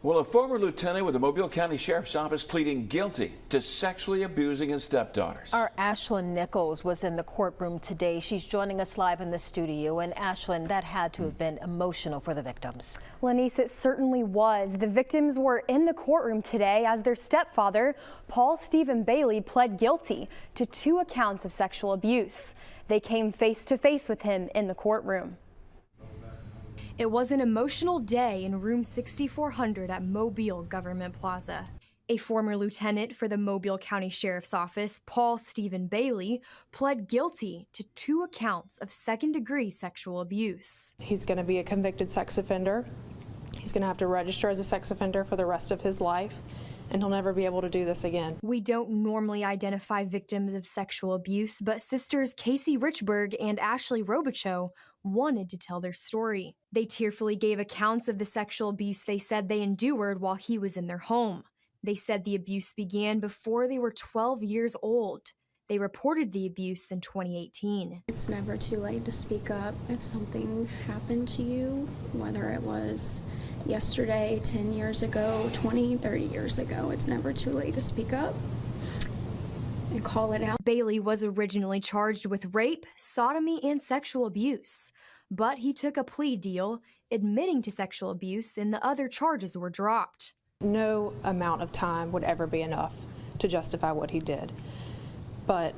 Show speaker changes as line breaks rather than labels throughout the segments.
Well, a former lieutenant with the Mobile County Sheriff's Office pleading guilty to sexually abusing his stepdaughters.
Our Ashlyn Nichols was in the courtroom today. She's joining us live in the studio. And Ashlyn, that had to have been emotional for the victims.
Lanice, it certainly was. The victims were in the courtroom today as their stepfather, Paul Stephen Bailey, pled guilty to 2 accounts of sexual abuse. They came face to face with him in the courtroom. It was an emotional day in room 6400 at Mobile Government Plaza. A former lieutenant for the Mobile County Sheriff's Office, Paul Stephen Bailey, pled guilty to 2 accounts of second-degree sexual abuse.
He's going to be a convicted sex offender. He's going to have to register as a sex offender for the rest of his life, and he'll never be able to do this again.
We don't normally identify victims of sexual abuse, but sisters Casey Richburg and Ashley Robichaux wanted to tell their story. They tearfully gave accounts of the sexual abuse they said they endured while he was in their home. They said the abuse began before they were 12 years old. They reported the abuse in 2018.
It's never too late to speak up if something happened to you, whether it was yesterday, 10 years ago, 20, 30 years ago. It's never too late to speak up and call it out.
Bailey was originally charged with rape, sodomy, and sexual abuse, but he took a plea deal admitting to sexual abuse and the other charges were dropped.
No amount of time would ever be enough to justify what he did. But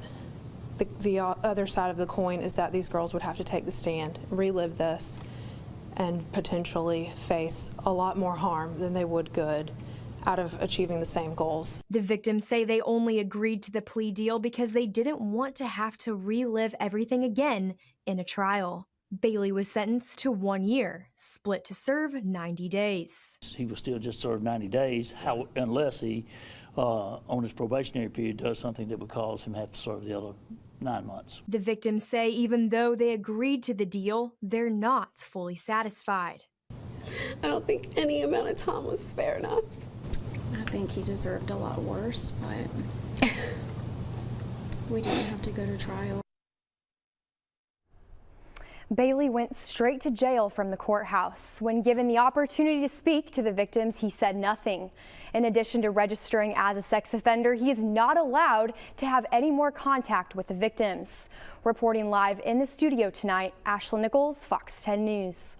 the other side of the coin is that these girls would have to take the stand, relive this, and potentially face a lot more harm than they would good out of achieving the same goals.
The victims say they only agreed to the plea deal because they didn't want to have to relive everything again in a trial. Bailey was sentenced to 1 year, split to serve 90 days.
He will still just serve 90 days unless he, on his probationary period, does something that would cause him to have to serve the other 9 months.
The victims say even though they agreed to the deal, they're not fully satisfied.
I don't think any amount of time was fair enough. I think he deserved a lot worse, but we didn't have to go to trial.
Bailey went straight to jail from the courthouse. When given the opportunity to speak to the victims, he said nothing. In addition to registering as a sex offender, he is not allowed to have any more contact with the victims. Reporting live in the studio tonight, Ashlyn Nichols, Fox 10 News.